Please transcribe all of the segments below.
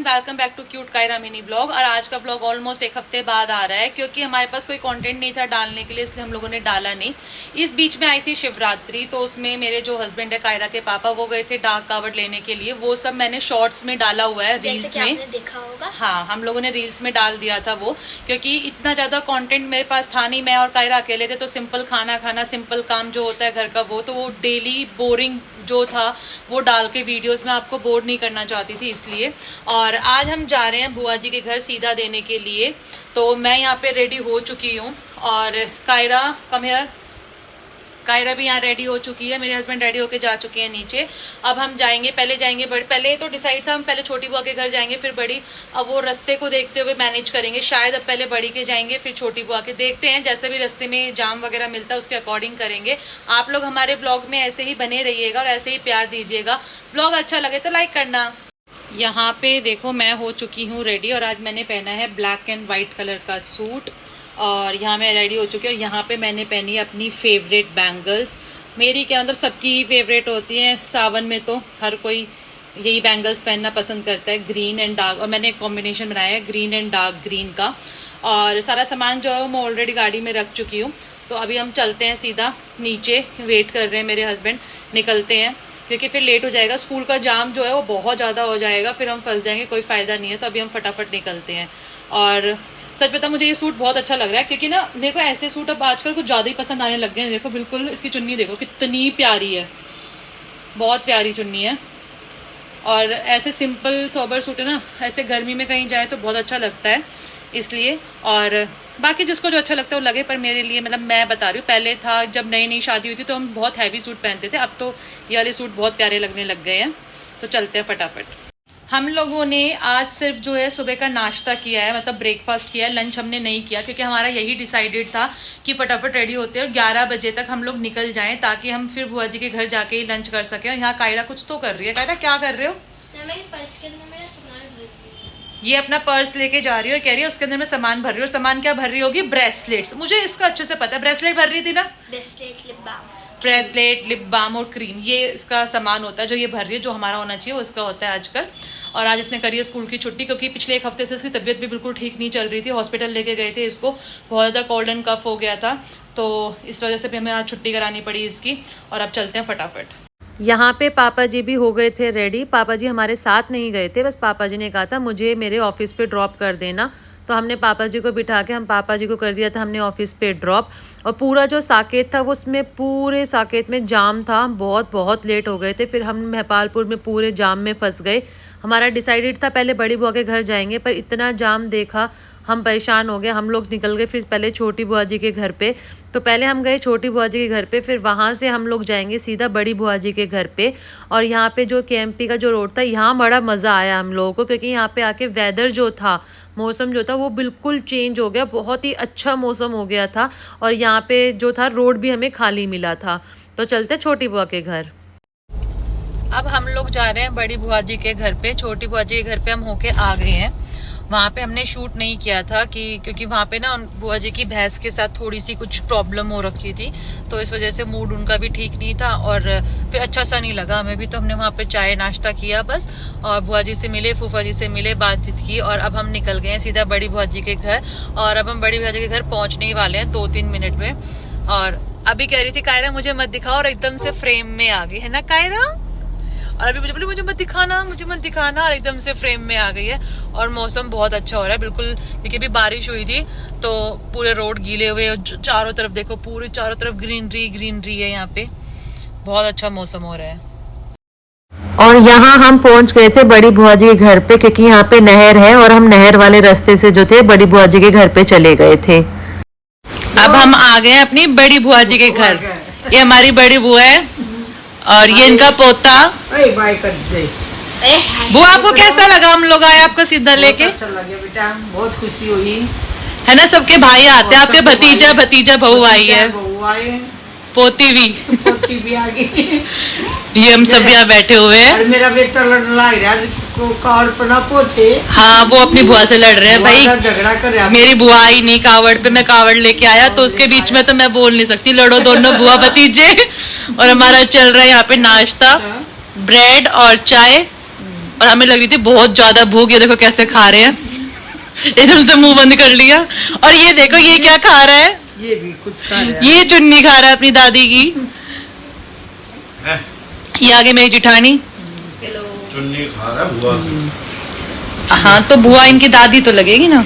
Welcome back to cute Kaira mini blog. और आज का ब्लॉग ऑलमोस्ट एक हफ्ते बाद आ रहा है क्योंकि हमारे पास कोई कंटेंट नहीं था डालने के लिए, इसलिए हम लोगों ने डाला नहीं। इस बीच में आई थी शिवरात्रि, तो उसमें मेरे जो हस्बैंड है कायरा के पापा, वो गए थे डाक कावड़ लेने के लिए। वो सब मैंने शॉर्ट्स में डाला हुआ है, रील्स में देखा होगा। हाँ, हम लोगों ने रील्स में डाल दिया था वो, क्योंकि इतना ज्यादा कंटेंट मेरे पास था नहीं। मैं और कायरा अकेले थे, तो सिंपल खाना खाना, सिंपल काम जो होता है घर का, वो डेली बोरिंग जो था वो डाल के वीडियोस में आपको बोर नहीं करना चाहती थी, इसलिए। और आज हम जा रहे हैं बुआ जी के घर सीधा देने के लिए। तो मैं यहाँ पे रेडी हो चुकी हूँ और कायरा कम हियर, कायरा भी यहाँ रेडी हो चुकी है, मेरे हस्बैंड रेडी होके जा चुके हैं नीचे। अब हम जाएंगे, पहले तो डिसाइड था हम पहले छोटी बुआ के घर जाएंगे फिर बड़ी। अब वो रास्ते को देखते हुए मैनेज करेंगे, शायद अब पहले बड़ी के जाएंगे फिर छोटी बुआ के, देखते हैं जैसे भी रास्ते में जाम वगैरह मिलता है उसके अकॉर्डिंग करेंगे। आप लोग हमारे ब्लॉग में ऐसे ही बने रहिएगा और ऐसे ही प्यार दीजिएगा। ब्लॉग अच्छा लगे तो लाइक करना। यहाँ पे देखो मैं हो चुकी हूँ रेडी, और आज मैंने पहना है ब्लैक एंड व्हाइट कलर का सूट, और यहाँ मैं रेडी हो चुकी हूँ। और यहाँ पे मैंने पहनी है अपनी फेवरेट बैंगल्स। मेरी क्या मतलब सबकी ही फेवरेट होती है, सावन में तो हर कोई यही बैंगल्स पहनना पसंद करता है, ग्रीन एंड डार्क। और मैंने एक कॉम्बिनेशन बनाया है ग्रीन एंड डार्क ग्रीन का। और सारा सामान जो है वो मैं ऑलरेडी गाड़ी में रख चुकी हूँ। तो अभी हम चलते हैं सीधा नीचे, वेट कर रहे हैं मेरे हस्बैंड, निकलते हैं क्योंकि फिर लेट हो जाएगा। स्कूल का जाम जो है वो बहुत ज़्यादा हो जाएगा, फिर हम फंस जाएंगे, कोई फ़ायदा नहीं है। तो अभी हम फटाफट निकलते हैं। और सच बता, मुझे ये सूट बहुत अच्छा लग रहा है क्योंकि ना देखो ऐसे सूट अब आजकल कुछ ज़्यादा ही पसंद आने लग गए हैं। देखो बिल्कुल इसकी चुन्नी देखो कितनी प्यारी है, बहुत प्यारी चुन्नी है। और ऐसे सिंपल सोबर सूट है ना, ऐसे गर्मी में कहीं जाए तो बहुत अच्छा लगता है, इसलिए। और बाकी जिसको जो अच्छा लगता है वो लगे, पर मेरे लिए मतलब मैं बता रही हूँ, पहले था जब नई नई शादी हुई थी तो हम बहुत हैवी सूट पहनते थे, अब तो ये वाले सूट बहुत प्यारे लगने लग गए हैं। तो चलते हैं फटाफट। हम लोगों ने आज सिर्फ जो है सुबह का नाश्ता किया है, मतलब ब्रेकफास्ट किया है, लंच हमने नहीं किया क्योंकि हमारा यही डिसाइडेड था कि फटाफट रेडी होते हैं और 11 बजे तक हम लोग निकल जाएं ताकि हम फिर बुआ जी के घर जाके ही लंच कर सकें। और यहाँ कायरा कुछ तो कर रही है। कायरा क्या कर रहे हो? मेरे पर्स के अंदर मेरा सामान भर रही है। ये अपना पर्स लेके जा रही है और कह रही है उसके अंदर मैं सामान भर रही हूँ। और सामान क्या भर रही होगी? ब्रेसलेट्स। मुझे इसका अच्छे से पता है, ब्रेसलेट भर रही थी ना, bracelet, lip balm, bracelet, lip balm और क्रीम, ये इसका सामान होता है जो ये भर रही है, जो हमारा होना चाहिए वो इसका होता है आजकल। और आज इसने करी है स्कूल की छुट्टी क्योंकि पिछले एक हफ्ते से इसकी तबीयत भी बिल्कुल ठीक नहीं चल रही थी। हॉस्पिटल लेके गए थे, इसको बहुत ज़्यादा कोल्ड एंड कफ हो गया था, तो इस वजह से भी हमें आज छुट्टी करानी पड़ी इसकी। और अब चलते हैं फटाफट। यहाँ पे पापा जी भी हो गए थे रेडी। पापा जी हमारे साथ नहीं गए थे, बस पापा जी ने कहा था मुझे मेरे ऑफिस पे ड्रॉप कर देना, तो हमने पापा जी को बिठा के हम पापा जी को कर दिया था हमने ऑफिस पे ड्रॉप। और पूरा जो साकेत था वो उसमें पूरे साकेत में जाम था, बहुत लेट हो गए थे। फिर हम महपालपुर में पूरे जाम में फंस गए। हमारा डिसाइडेड था पहले बड़ी बुआ के घर जाएंगे, पर इतना जाम देखा हम परेशान हो गए। हम लोग निकल गए फिर पहले छोटी बुआ जी के घर पे। तो पहले हम गए छोटी बुआ जी के घर पे, फिर वहाँ से हम लोग जाएंगे सीधा बड़ी बुआ जी के घर पे। और यहाँ पे जो KMP का जो रोड था, यहाँ बड़ा मज़ा आया हम लोगों को क्योंकि यहाँ पे आके वेदर जो था, मौसम जो था वो बिल्कुल चेंज हो गया, बहुत ही अच्छा मौसम हो गया था। और यहाँ पे जो था रोड भी हमें खाली मिला था। तो चलते छोटी बुआ के घर। अब हम लोग जा रहे हैं बड़ी बुआ जी के घर पे। छोटी बुआ जी के घर पे हम होके आ गए हैं। वहाँ पे हमने शूट नहीं किया था क्योंकि वहाँ पे ना बुआ जी की भैंस के साथ थोड़ी सी कुछ प्रॉब्लम हो रखी थी, तो इस वजह से मूड उनका भी ठीक नहीं था और फिर अच्छा सा नहीं लगा हमें भी। तो हमने वहाँ पे चाय नाश्ता किया बस, और बुआ जी से मिले, फूफा जी से मिले, बातचीत की, और अब हम निकल गए हैं सीधा बड़ी बुआ जी के घर। और अब हम बड़ी बुआ जी के घर पहुँचने ही वाले हैं 2-3 मिनट में। और अभी कह रही थी कायरा मुझे मत दिखाओ, और एकदम से फ्रेम में आ गई है ना कायरा। और अभी मुझे बोली मुझे मत दिखाना, और एकदम से फ्रेम में आ गई है। और मौसम बहुत अच्छा हो रहा है बिल्कुल, क्योंकि अभी बारिश हुई थी तो पूरे रोड गीले हुए, चारों तरफ देखो, पूरे चारों तरफ ग्रीनरी है। यहाँ पे बहुत अच्छा मौसम हो रहा है। और यहाँ हम पहुंच गए थे बड़ी बुआ जी के घर पे क्योंकि यहाँ पे नहर है, और हम नहर वाले रास्ते से जो थे बड़ी बुआ जी के घर पे चले गए थे। अब हम आ गए अपनी बड़ी बुआ जी के घर। ये हमारी बड़ी बुआ है और ये इनका पोता। बुआ आपको कैसा लगा हम लोग आए आपका सीधा लेके? अच्छा लगे बेटा, बहुत खुशी हुई है ना। सबके भाई आते हैं, आपके भतीजा बहू आई है, पोती भी आ गई। ये हम सब यहाँ बैठे हुए हैं। और मेरा बेटा लड़ने लग रहा है पोछे। हाँ, वो अपनी बुआ से लड़ रहे हैं भाई, झगड़ा कर रहा। मेरी बुआ आई नहीं कावड़ पे, मैं कावड़ लेके आया, तो उसके बीच में तो मैं बोल नहीं सकती, लड़ो दोनों बुआ भतीजे। और हमारा चल रहा है यहाँ पे नाश्ता, ब्रेड और चाय। और हमें लग रही थी बहुत ज्यादा भूख। ये देखो कैसे खा रहे हैं, एकदम से मुंह बंद कर लिया। और ये देखो ये क्या खा रहा है, ये भी कुछ खा रहा है। ये चुन्नी खा रहा है अपनी दादी की। ये आगे मेरी जिठानी चुन्नी खा रहा है बुआ की। हाँ तो बुआ इनकी दादी तो लगेगी ना।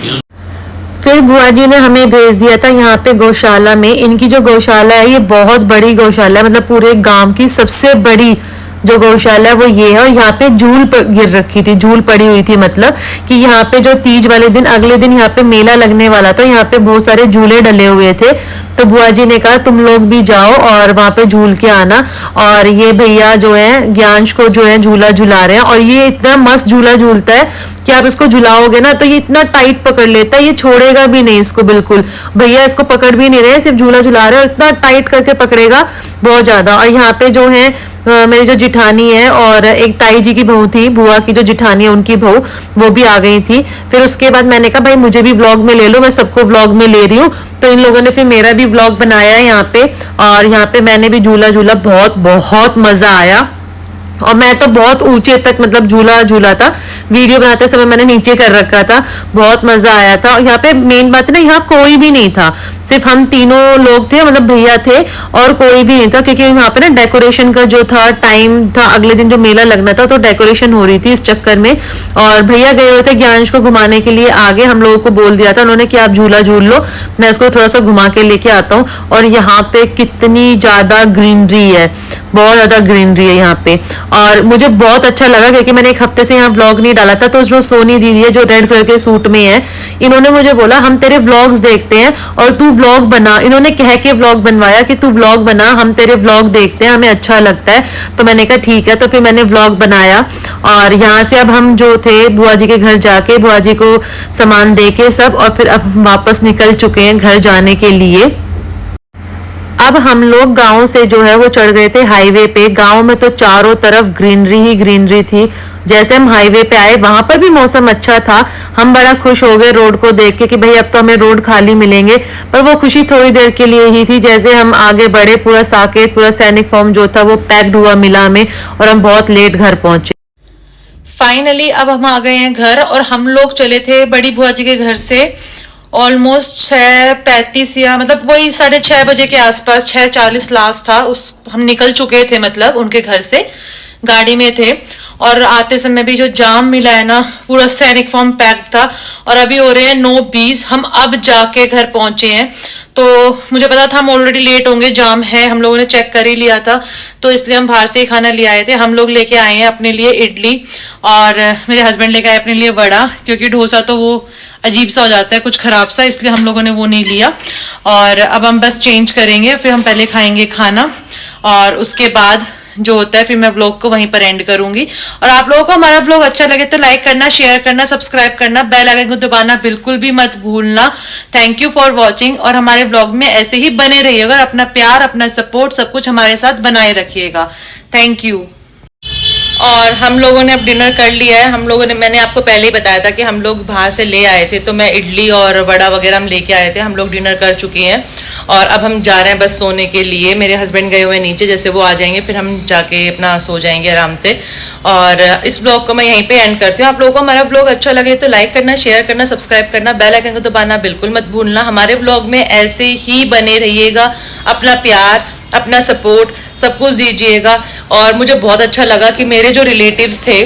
फिर बुआ जी ने हमें भेज दिया था यहाँ पे गौशाला में। इनकी जो गौशाला है ये बहुत बड़ी गौशाला है, मतलब पूरे गांव की सबसे बड़ी जो गौशाला है वो ये है। और यहाँ पे झूल गिर रखी थी, झूल पड़ी हुई थी, मतलब कि यहाँ पे जो तीज वाले दिन अगले दिन यहाँ पे मेला लगने वाला था, यहाँ पे बहुत सारे झूले डले हुए थे। तो बुआ जी ने कहा तुम लोग भी जाओ और वहां पे झूल के आना। और ये भैया जो है ज्ञांश को जो है झूला झुला रहे हैं, और ये इतना मस्त झूला झूलता है कि आप इसको झुलाओगे ना तो ये इतना टाइट पकड़ लेता है, ये छोड़ेगा भी नहीं इसको बिल्कुल। भैया इसको पकड़ भी नहीं रहे, सिर्फ झूला झुला रहे हैं और इतना टाइट करके पकड़ेगा बहुत ज्यादा। और यहाँ पे जो है मेरी जो जिठानी है और एक ताई जी की बहू थी, बुआ की जो जिठानी है उनकी बहू, वो भी आ गई थी। फिर उसके बाद मैंने कहा भाई मुझे भी व्लॉग में ले लो, मैं सबको व्लॉग में ले रही हूँ। तो इन लोगों ने फिर मेरा भी व्लॉग बनाया है यहाँ पे। और यहाँ पे मैंने भी झूला झूला, बहुत बहुत मजा आया। और मैं तो बहुत ऊंचे तक मतलब झूला झूला था, वीडियो बनाते समय मैंने नीचे कर रखा था, बहुत मजा आया था। और यहाँ पे मेन बात है ना, यहाँ कोई भी नहीं था, सिर्फ हम तीनों लोग थे, मतलब भैया थे और कोई भी नहीं था, क्योंकि यहाँ पे ना डेकोरेशन का जो था टाइम था, अगले दिन जो मेला लगना था तो डेकोरेशन हो रही थी इस चक्कर में। और भैया गए हुए थे ज्ञांश को घुमाने के लिए आगे, हम लोगों को बोल दिया था उन्होंने कि आप झूला झूल लो, मैं इसको थोड़ा सा घुमा के लेके आता हूँ। और यहाँ पे कितनी ज्यादा ग्रीनरी है, बहुत ज्यादा ग्रीनरी है यहाँ पे। और मुझे बहुत अच्छा लगा क्योंकि मैंने एक हफ्ते से यहाँ व्लॉग नहीं डाला था। तो जो सोनी दीदी है जो रेड कलर के सूट में है, इन्होंने मुझे बोला हम तेरे व्लॉग्स देखते हैं और तू व्लॉग बना। इन्होंने कह के व्लॉग बनवाया कि तू व्लॉग बना, हम तेरे व्लॉग देखते हैं, हमें अच्छा लगता है। तो मैंने कहा ठीक है, तो फिर मैंने व्लॉग बनाया। और यहाँ से अब हम जो थे बुआ जी के घर जाके बुआ जी को सामान दे के सब, और फिर अब हम वापस निकल चुके हैं घर जाने के लिए। अब हम लोग गांव से जो है वो चढ़ गए थे हाईवे पे। गांव में तो चारों तरफ ग्रीनरी ही ग्रीनरी थी। जैसे हम हाईवे पे आए वहां पर भी मौसम अच्छा था, हम बड़ा खुश हो गए रोड को देख के कि भाई अब तो हमें रोड खाली मिलेंगे। पर वो खुशी थोड़ी देर के लिए ही थी। जैसे हम आगे बढ़े पूरा साकेत, पूरा सैनिक फॉर्म जो था वो पैक्ड हुआ मिला हमें, और हम बहुत लेट घर पहुंचे। फाइनली अब हम आ गए हैं घर, और हम लोग चले थे बड़ी बुआ जी के घर से ऑलमोस्ट 6:35 या मतलब वही 6:30 बजे के आसपास, 6:40 लास्ट था उस, हम निकल चुके थे, मतलब उनके घर से गाड़ी में थे। और आते समय भी जो जाम मिला है ना, पूरा सैनिक फॉर्म पैक्ड था। और अभी हो रहे हैं 9:20, हम अब जाके घर पहुंचे हैं। तो मुझे पता था हम ऑलरेडी लेट होंगे, जाम है, हम लोगों ने चेक कर ही लिया था, तो इसलिए हम बाहर से ही खाना ले आए थे। हम लोग लेके आए हैं अपने लिए इडली, और मेरे हस्बैंड लेके आए अपने लिए वड़ा, क्योंकि डोसा तो वो अजीब सा हो जाता है, कुछ खराब सा, इसलिए हम लोगों ने वो नहीं लिया। और अब हम बस चेंज करेंगे, फिर हम पहले खाएंगे खाना, और उसके बाद जो होता है फिर मैं व्लॉग को वहीं पर एंड करूंगी। और आप लोगों को हमारा व्लॉग अच्छा लगे तो लाइक करना, शेयर करना, सब्सक्राइब करना, बेल आइकन को दबाना बिल्कुल भी मत भूलना। थैंक यू फॉर वॉचिंग, और हमारे व्लॉग में ऐसे ही बने रहिएगा। अपना प्यार, अपना सपोर्ट, सब कुछ हमारे साथ बनाए रखिएगा। Thank you. और हम लोगों ने अब डिनर कर लिया है। हम लोगों ने, मैंने आपको पहले ही बताया था कि हम लोग बाहर से ले आए थे, तो मैं इडली और वड़ा वगैरह हम लेके आए थे। हम लोग डिनर कर चुके हैं और अब हम जा रहे हैं बस सोने के लिए। मेरे हस्बैंड गए हुए नीचे, जैसे वो आ जाएंगे फिर हम जाके अपना सो जाएंगे आराम से। और इस ब्लॉग को मैं यहीं पे एंड करती हूँ। आप लोगों को हमारा ब्लॉग अच्छा लगे तो लाइक करना, शेयर करना, सब्सक्राइब करना, बेल आइकन को दबाना बिल्कुल मत भूलना। हमारे ब्लॉग में ऐसे ही बने रहिएगा। अपना प्यार, अपना सपोर्ट सब कुछ दीजिएगा। और मुझे बहुत अच्छा लगा कि मेरे जो रिलेटिव्स थे,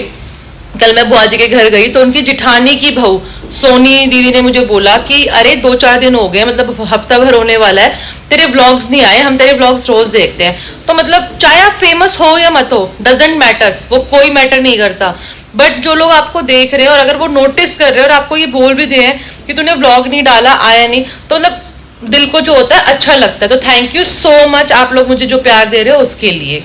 कल मैं बुआ जी के घर गई तो उनकी जिठानी की बहू सोनी दीदी ने मुझे बोला कि अरे 2-4 दिन हो गए, मतलब हफ्ता भर होने वाला है, तेरे व्लॉग्स नहीं आए, हम तेरे व्लॉग्स रोज देखते हैं। तो मतलब चाहे आप फेमस हो या मत हो, डजेंट मैटर, वो कोई मैटर नहीं करता। बट जो लोग आपको देख रहे हैं और अगर वो नोटिस कर रहे हैं और आपको ये बोल भी दे कि तूने व्लॉग नहीं डाला, आया नहीं, तो मतलब दिल को जो होता है अच्छा लगता है। तो थैंक यू सो मच आप लोग मुझे जो प्यार दे रहे हो उसके लिए।